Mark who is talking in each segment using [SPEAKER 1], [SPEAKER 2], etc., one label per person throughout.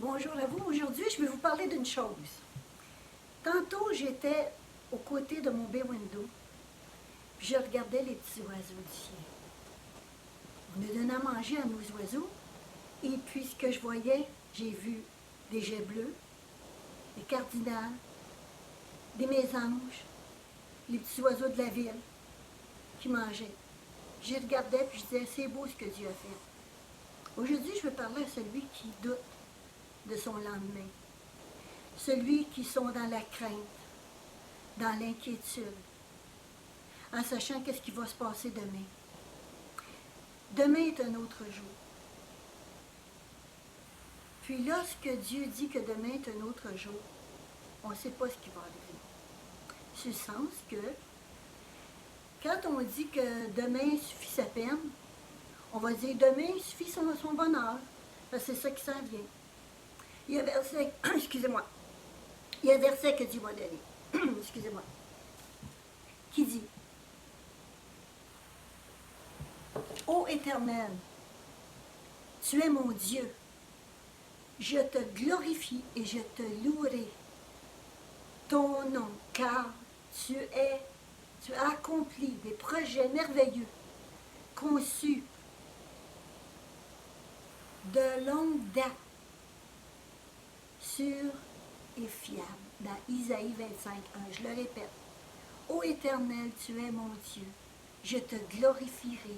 [SPEAKER 1] Bonjour à vous. Aujourd'hui, je vais vous parler d'une chose. Tantôt, j'étais aux côtés de mon bay window, puis je regardais les petits oiseaux du ciel. On nous donnait à manger à nos oiseaux, et puis ce que je voyais, j'ai vu des geais bleus, des cardinals, des mésanges, les petits oiseaux de la ville qui mangeaient. Je regardais, puis je disais, c'est beau ce que Dieu a fait. Aujourd'hui, je vais parler à celui qui doute de son lendemain. Celui qui sont dans la crainte, dans l'inquiétude, en sachant qu'est-ce qui va se passer demain. Demain est un autre jour. Puis lorsque Dieu dit que demain est un autre jour, on ne sait pas ce qui va arriver. C'est le sens que, quand on dit que demain suffit sa peine, on va dire demain suffit son bonheur, parce que c'est ça qui s'en vient. Il y a un verset, excusez-moi, il y a un verset que Dieu m'a donné, excusez-moi, qui dit, ô Éternel, tu es mon Dieu, je te glorifie et je te louerai ton nom, car tu as accompli des projets merveilleux, conçus de longue date, sûrs et fiables. Dans Isaïe 25, 1, je le répète. Ô Éternel, tu es mon Dieu, je te glorifierai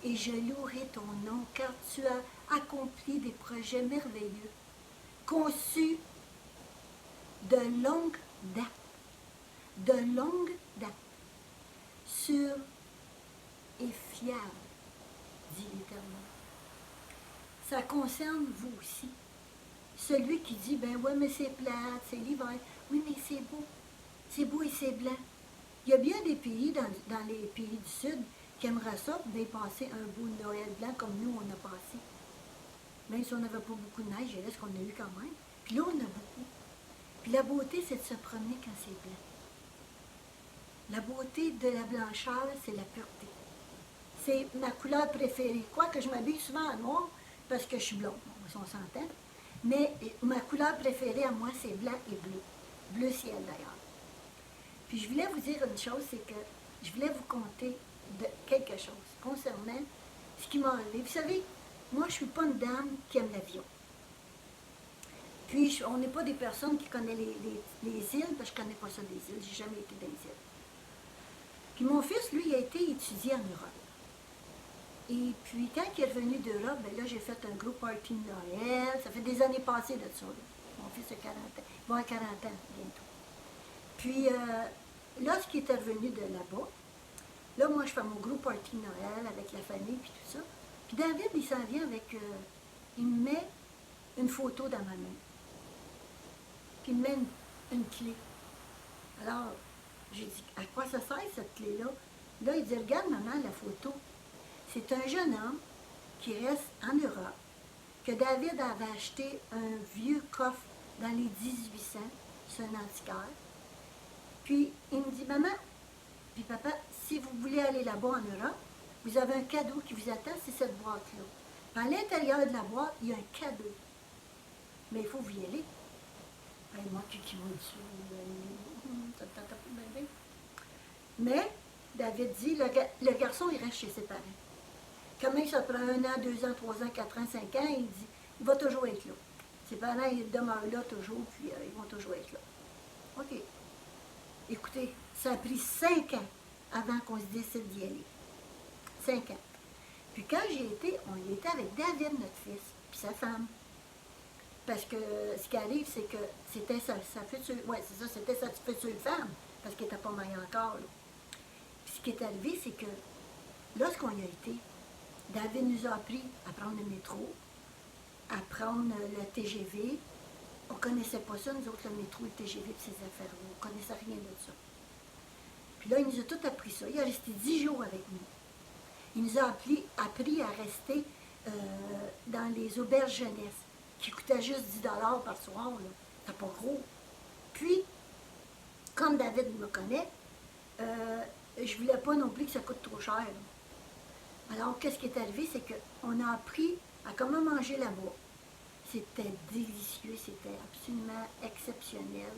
[SPEAKER 1] et je louerai ton nom, car tu as accompli des projets merveilleux, conçus de longue date, sûrs et fiables, dit l'Éternel. Ça concerne vous aussi. Celui qui dit, ben ouais, mais c'est plate, c'est l'hiver. Oui, mais c'est beau et c'est blanc. Il y a bien des pays, dans les pays du Sud, qui aimeraient ça, bien passer un beau Noël blanc comme nous, on a passé. Même si on n'avait pas beaucoup de neige, il reste qu'on a eu quand même. Puis là, on a beaucoup. Puis la beauté, c'est de se promener quand c'est blanc. La beauté de la blancheur, c'est la pureté. C'est ma couleur préférée. Quoique je m'habille souvent en noir, parce que je suis blonde, on s'entend. Mais ma couleur préférée à moi, c'est blanc et bleu. Bleu ciel d'ailleurs. Puis je voulais vous dire une chose, c'est que je voulais vous conter de quelque chose concernant ce qui m'a arrivé. Vous savez, moi je ne suis pas une dame qui aime l'avion. Puis on n'est pas des personnes qui connaissent les îles, parce que je ne connais pas ça des îles, j'ai jamais été dans les îles. Puis mon fils, lui, il a été étudié en Europe. Et puis, quand il est revenu d'Europe, ben là, j'ai fait un gros party de Noël. Ça fait des années passées de ça. Là. Mon fils a 40 ans. Il va avoir 40 ans bientôt. Puis, lorsqu'il est revenu de là-bas, là, moi, je fais mon gros party de Noël avec la famille, puis tout ça. Puis David, il s'en vient avec... il me met une photo dans ma main. Puis il me met une clé. Alors, j'ai dit, à quoi ça sert, cette clé-là? Là, il dit, regarde, maman, la photo. C'est un jeune homme qui reste en Europe, que David avait acheté un vieux coffre dans les 1800, c'est un antiquaire. Puis il me dit, maman, puis papa, si vous voulez aller là-bas en Europe, vous avez un cadeau qui vous attend, c'est cette boîte-là. Puis à l'intérieur de la boîte, il y a un cadeau. Mais il faut vous y aller. Et moi, qui va dessus, ça ne tente pas bien. Mais David dit, le garçon, il reste chez ses parents. Comment ça prend 1 an, 2 ans, 3 ans, 4 ans, 5 ans, il dit, il va toujours être là. Ses parents, ils demeurent là toujours, puis ils vont toujours être là. OK. Écoutez, ça a pris 5 ans avant qu'on se décide d'y aller. 5 ans. Puis quand j'y étais, on y était avec David, notre fils, puis sa femme. Parce que ce qui arrive, c'est que c'était sa future, ouais, c'est ça, c'était sa future femme, parce qu'elle n'était pas mariée encore, là. Puis ce qui est arrivé, c'est que lorsqu'on y a été, David nous a appris à prendre le métro, à prendre le TGV. On ne connaissait pas ça, nous autres, le métro, le TGV et ces affaires-là. On ne connaissait rien de ça. Puis là, il nous a tout appris ça. Il a resté 10 jours avec nous. Il nous a appris à rester dans les auberges jeunesse, qui coûtaient juste 10 par soir. C'était pas gros. Puis, comme David me connaît, je ne voulais pas non plus que ça coûte trop cher. Là. Alors, qu'est-ce qui est arrivé, c'est qu'on a appris à comment manger là-bas. c'était délicieux, c'était absolument exceptionnel.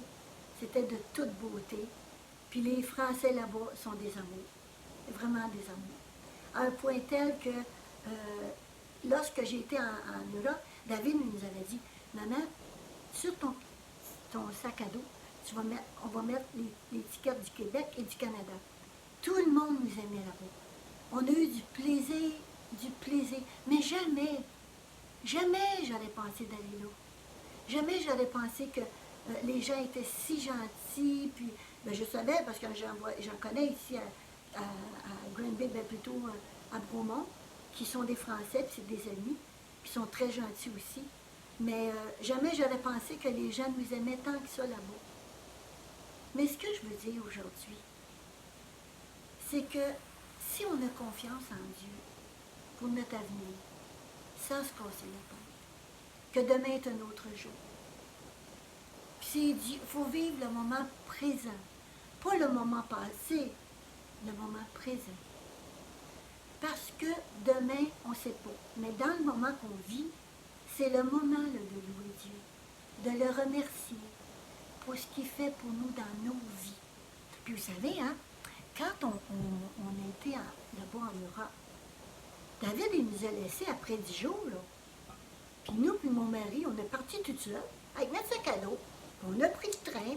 [SPEAKER 1] C'était de toute beauté. Puis les Français là-bas sont des amours, vraiment des amours. À un point tel que lorsque j'étais en Europe, David nous avait dit, maman, sur ton sac à dos, on va mettre l'étiquette du Québec et du Canada. Tout le monde nous aimait là-bas. On a eu du plaisir. Mais jamais, jamais j'aurais pensé d'aller là. Jamais j'aurais pensé que les gens étaient si gentils. Puis, ben, je savais, parce que j'en connais ici à Granby, ben plutôt à Bromont, qui sont des Français, puis c'est des amis, qui sont très gentils aussi. Mais jamais j'aurais pensé que les gens nous aimaient tant que ça là-bas. Mais ce que je veux dire aujourd'hui, c'est que si on a confiance en Dieu pour notre avenir, sans se casser la tête, que demain est un autre jour. Puis il faut vivre le moment présent, pas le moment passé, le moment présent. Parce que demain, on ne sait pas. Mais dans le moment qu'on vit, c'est le moment là, de louer Dieu, de le remercier pour ce qu'il fait pour nous dans nos vies. Puis vous savez, hein, quand on a été là-bas en Europe, David, il nous a laissés après 10 jours, là. Puis nous, puis mon mari, on est partis tout seul, avec notre sac à dos. On a pris le train,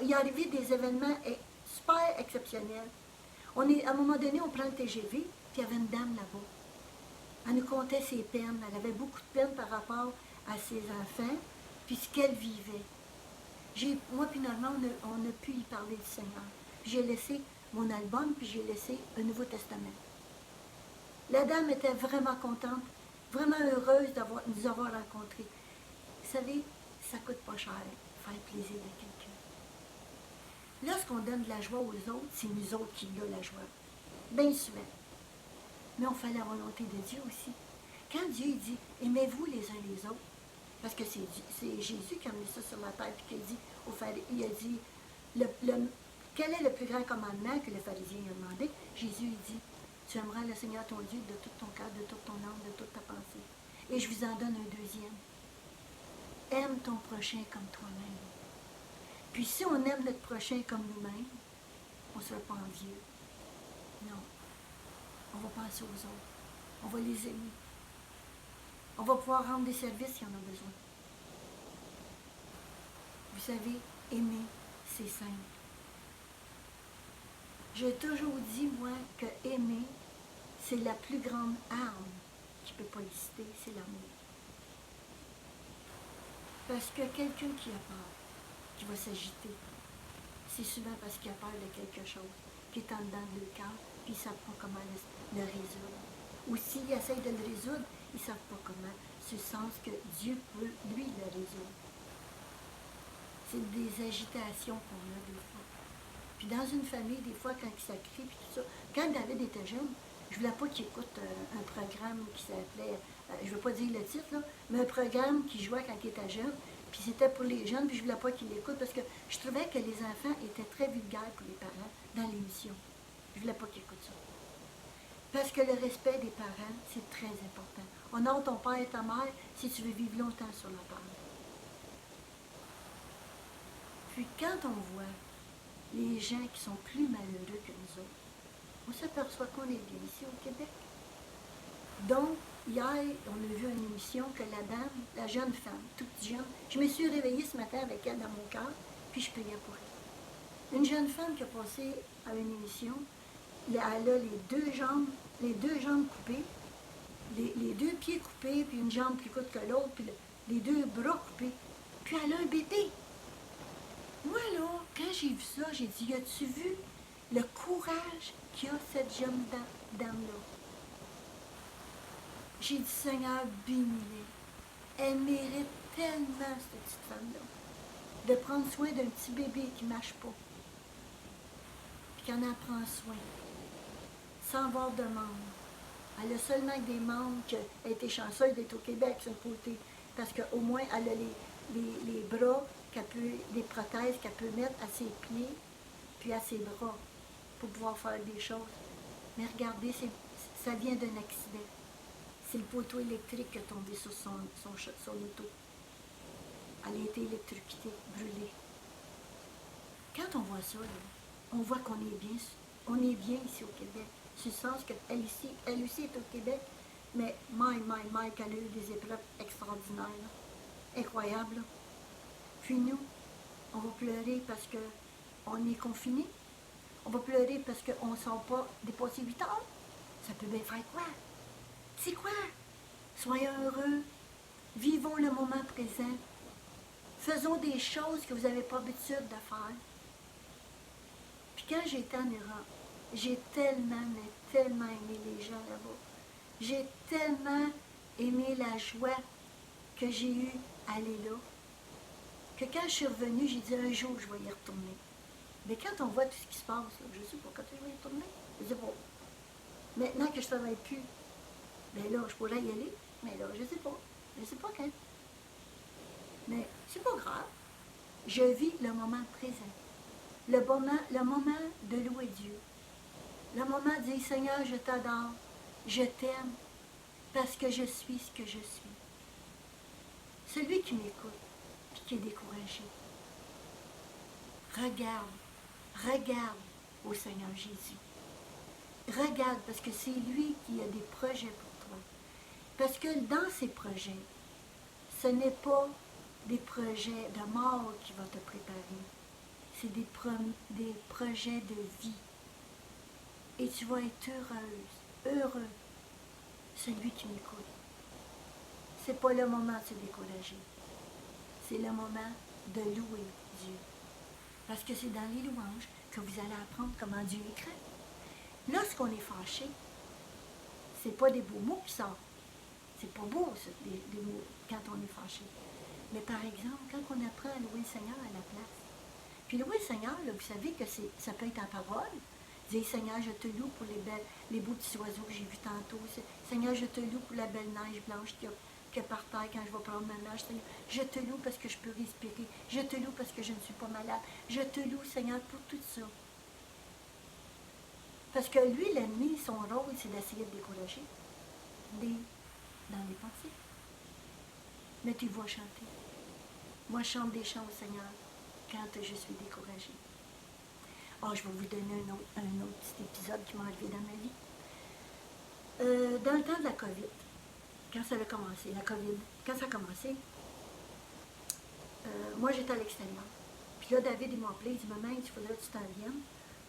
[SPEAKER 1] il est arrivé des événements super exceptionnels. À un moment donné, on prend le TGV, puis il y avait une dame là-bas. Elle nous contait ses peines. Elle avait beaucoup de peine par rapport à ses enfants, puis ce qu'elle vivait. Moi, puis Normand, on a pu y parler du Seigneur. J'ai laissé mon album, puis j'ai laissé un Nouveau Testament. La dame était vraiment contente, vraiment heureuse de nous avoir rencontrés. Vous savez, ça ne coûte pas cher, faire plaisir à quelqu'un. Lorsqu'on donne de la joie aux autres, c'est nous autres qui donnons la joie. Bien souvent. Mais on fait la volonté de Dieu aussi. Quand Dieu dit, aimez-vous les uns les autres, parce que c'est Jésus qui a mis ça sur la terre, puis il a dit, quel est le plus grand commandement que le pharisien a demandé? Jésus dit, tu aimeras le Seigneur ton Dieu de tout ton cœur, de toute ton âme, de toute ta pensée. Et je vous en donne un deuxième. Aime ton prochain comme toi-même. Puis si on aime notre prochain comme nous-mêmes, on ne sera pas envieux. Non. On va penser aux autres. On va les aimer. On va pouvoir rendre des services si on a besoin. Vous savez, aimer, c'est simple. J'ai toujours dit, moi, que aimer, c'est la plus grande arme qui ne peut pas exister, c'est l'amour. Parce que quelqu'un qui a peur, qui va s'agiter, c'est souvent parce qu'il a peur de quelque chose qui est en dedans de leur cœur, puis ils ne savent pas comment le résoudre. Ou s'ils essayent de le résoudre, ils ne savent pas comment, ce sens que Dieu peut, lui, le résoudre. C'est des agitations qu'on a des fois. Puis dans une famille, des fois, quand il s'accrie, puis tout ça, quand David était jeune, je ne voulais pas qu'il écoute un programme qui s'appelait, je ne veux pas dire le titre, là, mais un programme qui jouait quand il était jeune, puis c'était pour les jeunes, puis je ne voulais pas qu'il l'écoute parce que je trouvais que les enfants étaient très vulgaires pour les parents dans l'émission. Je ne voulais pas qu'ils écoutent ça. Parce que le respect des parents, c'est très important. Honore ton père et ta mère si tu veux vivre longtemps sur la terre. Puis quand on voit les gens qui sont plus malheureux que nous autres, on s'aperçoit qu'on est bien ici au Québec. Donc, hier, on a vu une émission que la dame, la jeune femme, toute jeune, je me suis réveillée ce matin avec elle dans mon cœur, puis je priais pour elle. Une jeune femme qui a passé à une émission, elle a les deux jambes coupées, les deux pieds coupés, puis une jambe plus courte que l'autre, puis les deux bras coupés, puis elle a un bébé. Moi, là, quand j'ai vu ça, j'ai dit, as-tu vu le courage qu'a cette jeune dame-là? J'ai dit, Seigneur, bénis-les. Elle mérite tellement, cette petite femme-là, de prendre soin d'un petit bébé qui ne marche pas, puis qu'elle en prend soin, sans avoir de membres. Elle a seulement des membres qu'elle a été chanceuse d'être au Québec, sur le côté, parce qu'au moins, elle a les bras, des prothèses qu'elle peut mettre à ses pieds, puis à ses bras, pour pouvoir faire des choses. Mais regardez, ça vient d'un accident. c'est le poteau électrique qui est tombé sur son auto. Elle a été électrocutée, brûlée. Quand on voit ça, là, on voit qu'on est bien ici au Québec. C'est le sens qu'elle aussi est au Québec, mais qu'elle a eu des épreuves extraordinaires, là, incroyables. Là. Puis nous, on va pleurer parce qu'on est confinés. On va pleurer parce qu'on ne sort pas dépasser 8 heures. Ça peut bien faire quoi? C'est quoi? Soyons heureux. Vivons le moment présent. Faisons des choses que vous n'avez pas l'habitude de faire. Puis quand j'étais en Iran, j'ai tellement aimé les gens là-bas. J'ai tellement aimé la joie que j'ai eue à aller là, que quand je suis revenue, j'ai dit un jour je vais y retourner. Mais quand on voit tout ce qui se passe, là, je ne sais pas quand je vais y retourner. Je sais pas. Maintenant que je ne travaille plus, ben là, je pourrais y aller, mais là, je ne sais pas. Je ne sais pas quand. Mais c'est pas grave. Je vis le moment présent. Le moment de louer Dieu. Le moment de dire, Seigneur, je t'adore, je t'aime, parce que je suis ce que je suis. Celui qui m'écoute, puis qui est découragé, regarde au Seigneur Jésus. Regarde, parce que c'est lui qui a des projets pour toi. Parce que dans ces projets, ce n'est pas des projets de mort qui vont te préparer. C'est des projets de vie. Et tu vas être heureux, celui qui m'écoute. C'est pas le moment de se décourager. C'est le moment de louer Dieu. Parce que c'est dans les louanges que vous allez apprendre comment Dieu est grand. Lorsqu'on est fâché, c'est pas des beaux mots qui sortent. C'est pas beau, ça, des mots, quand on est fâché. Mais par exemple, quand on apprend à louer le Seigneur à la place. Puis louer le Seigneur, là, vous savez que ça peut être en parole. Dire, Seigneur, je te loue pour les beaux petits oiseaux que j'ai vus tantôt. Seigneur, je te loue pour la belle neige blanche qu'il y a par terre quand je vais prendre ma nage. Seigneur, je te loue parce que je peux respirer. Je te loue parce que je ne suis pas malade. Je te loue, Seigneur, pour tout ça. Parce que lui, l'ennemi, son rôle, c'est d'essayer de décourager dans les pensées. Mettez-vous à chanter. Moi, je chante des chants au Seigneur quand je suis découragée. Oh, je vais vous donner un autre petit épisode qui m'a arrivé dans ma vie. Dans le temps de la COVID, quand ça a commencé, quand ça a commencé, moi j'étais à l'extérieur. Puis là, David, il m'a appelé, il dit, maman, il faudrait que tu t'en viennes,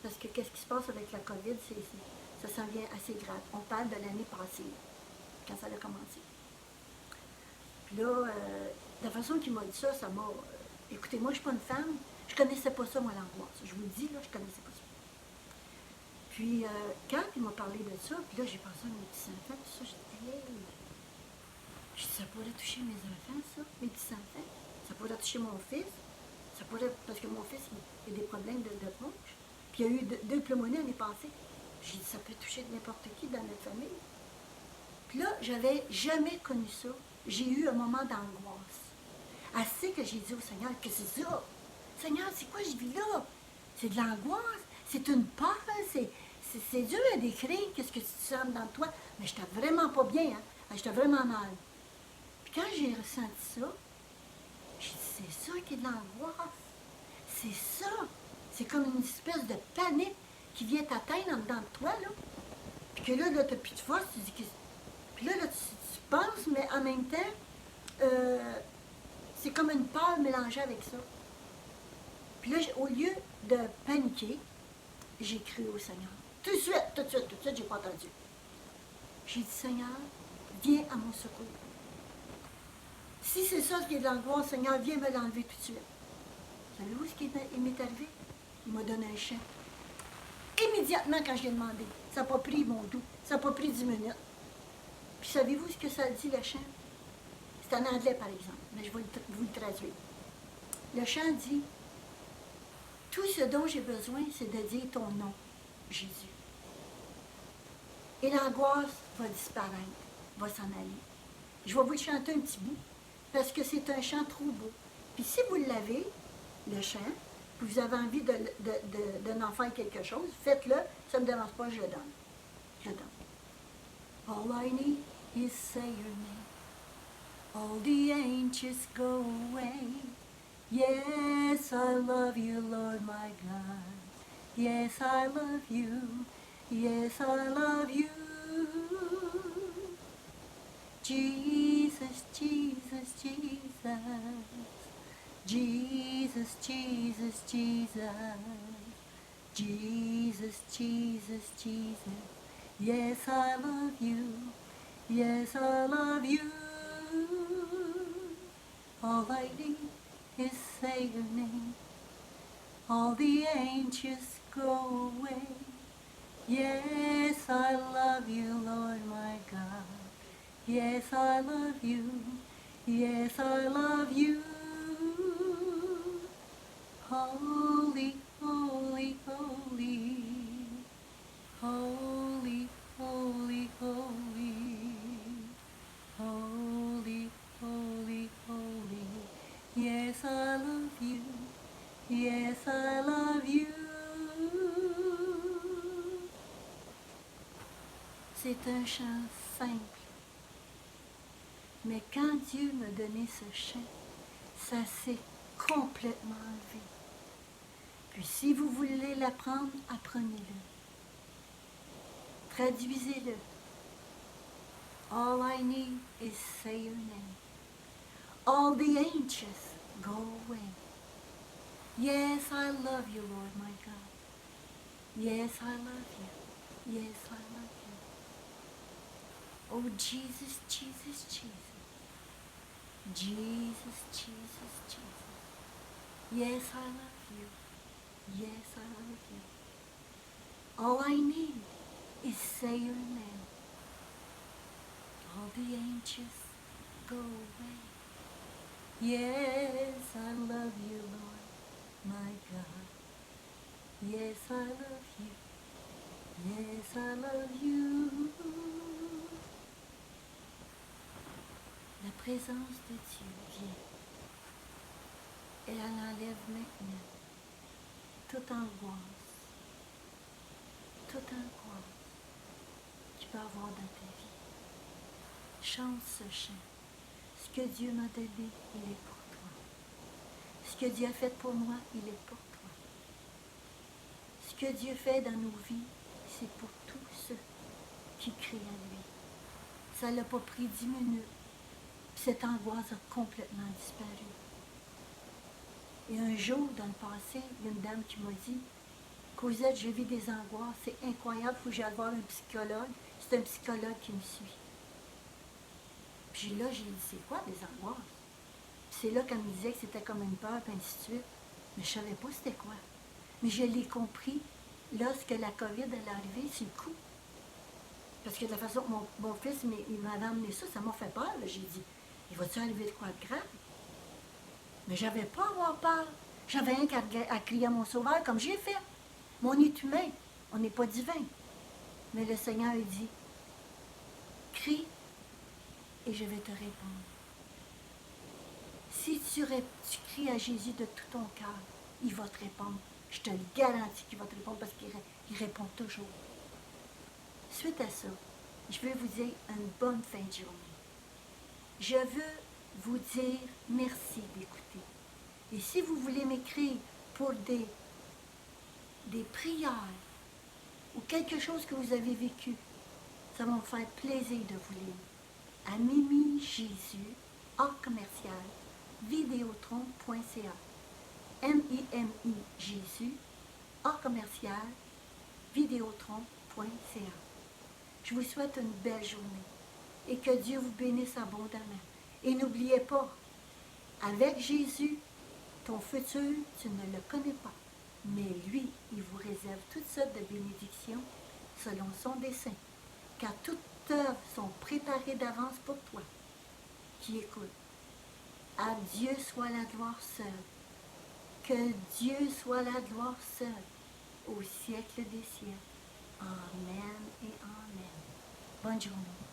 [SPEAKER 1] parce que qu'est-ce qui se passe avec la COVID, ça s'en vient assez grave. On parle de l'année passée, quand ça a commencé. Puis là, la façon qu'il m'a dit ça, ça m'a... écoutez, moi, je ne suis pas une femme, je ne connaissais pas ça, moi, l'angoisse. Je vous le dis, là, je ne connaissais pas ça. Puis, quand il m'a parlé de ça, puis là, j'ai pensé à mes petits-enfants, tout ça, j'ai dit, hey, je dis, ça pourrait toucher mes enfants, ça, mes petits-enfants. Ça pourrait toucher mon fils. Ça pourrait, parce que mon fils, il a des problèmes de bronche. Puis, il y a eu deux pneumonies l'année passée. J'ai dit, ça peut toucher n'importe qui dans notre famille. Puis là, j'avais jamais connu ça. J'ai eu un moment d'angoisse. Assez que j'ai dit au Seigneur, que c'est ça? Seigneur, c'est quoi je vis là? C'est de l'angoisse, c'est une peur, c'est dur à décrire qu'est-ce que tu sens dans toi. Mais j'étais vraiment pas bien, hein? J'étais vraiment mal. Puis quand j'ai ressenti ça, j'ai dit, c'est ça qui est de l'angoisse. C'est ça. C'est comme une espèce de panique qui vient t'atteindre en dedans de toi, là. Puis que là tu n'as plus de force, tu dis que... Puis là, tu penses, mais en même temps, c'est comme une peur mélangée avec ça. Puis là, au lieu de paniquer, j'ai crié au Seigneur. Tout de suite, j'ai pas entendu. J'ai dit, Seigneur, viens à mon secours. Si c'est ça qui est de l'angoisse, Seigneur, viens me l'enlever tout de suite. Savez-vous ce qui m'est arrivé? Il m'a donné un chant. Immédiatement, quand je l'ai demandé, ça n'a pas pris mon doux, ça n'a pas pris 10 minutes. Puis savez-vous ce que ça dit, le chant? C'est en anglais, par exemple, mais je vais vous le traduire. Le chant dit, tout ce dont j'ai besoin, c'est de dire ton nom, Jésus. Et l'angoisse va disparaître, va s'en aller. Je vais vous le chanter un petit bout, parce que c'est un chant trop beau. Puis si vous l'avez, le chant, puis vous avez envie d'en faire quelque chose, faites-le, ça ne me dérange pas, je le donne. Je le donne. All I need is say your name. All the angels go away. Yes, I love you, Lord my God. Yes, I love you. Yes, I love you. Jesus, Jesus, Jesus. Jesus, Jesus, Jesus. Jesus, Jesus, Jesus. Yes, I love you. Yes, I love you. All I need is say your name. All the angels go away. Yes, I love you, Lord my God. Yes, I love you. Yes, I love you. Holy, holy, holy. Holy, holy, holy. Holy, holy, holy. Yes, I love you. Yes, I love you. C'est un chant simple. Mais quand Dieu m'a donné ce chant, ça s'est complètement enlevé. Puis si vous voulez l'apprendre, apprenez-le. Traduisez-le. All I need is say your name. All the angels go away. Yes, I love you, Lord my God. Yes, I love you. Yes, I love you. Oh, Jesus, Jesus, Jesus. Jesus, Jesus, Jesus. Yes, I love you. Yes, I love you. All I need is say your name. All the angels go away. Yes, I love you, Lord, my God. Yes, I love you. Yes, I love you. La présence de Dieu vient. Et elle enlève maintenant toute angoisse que tu peux avoir dans ta vie. Chante ce chant. Ce que Dieu m'a donné, il est pour toi. Ce que Dieu a fait pour moi, il est pour toi. Ce que Dieu fait dans nos vies, c'est pour tous ceux qui crient à lui. Ça ne l'a pas pris 10 minutes. Cette angoisse a complètement disparu. Et un jour, dans le passé, il y a une dame qui m'a dit « Cosette, je vis des angoisses, c'est incroyable, il faut que j'aille voir un psychologue. » C'est un psychologue qui me suit. Puis là, j'ai dit « C'est quoi des angoisses? » Puis c'est là qu'elle me disait que c'était comme une peur, puis ainsi de suite. Mais je ne savais pas c'était quoi. Mais je l'ai compris lorsque la COVID est arrivée, c'est le coup. Parce que de la façon que mon fils m'avait amené ça, ça m'a fait peur. J'ai dit « Il va-tu arriver de quoi de grave? » Mais je n'avais pas à avoir peur. J'avais rien qu'à crier à mon sauveur comme j'ai fait. Mais on est humain, on n'est pas divin. Mais le Seigneur dit, crie et je vais te répondre. Si tu cries à Jésus de tout ton cœur, il va te répondre. Je te le garantis qu'il va te répondre parce qu'il répond toujours. Suite à ça, je veux vous dire une bonne fin de journée. Je veux vous dire merci d'écouter. Et si vous voulez m'écrire pour des prières ou quelque chose que vous avez vécu, ça va me faire plaisir de vous lire. À Mimi Jésus, @, vidéotron.ca. MIMI Jésus, @, vidéotron.ca. Je vous souhaite une belle journée et que Dieu vous bénisse abondamment. Et n'oubliez pas, avec Jésus, ton futur, tu ne le connais pas. Mais lui, il vous réserve toutes sortes de bénédictions selon son dessein. Car toutes œuvres sont préparées d'avance pour toi qui écoutes. À Dieu soit la gloire seule. Que Dieu soit la gloire seule au siècle des siècles. Amen et amen. Bonne journée.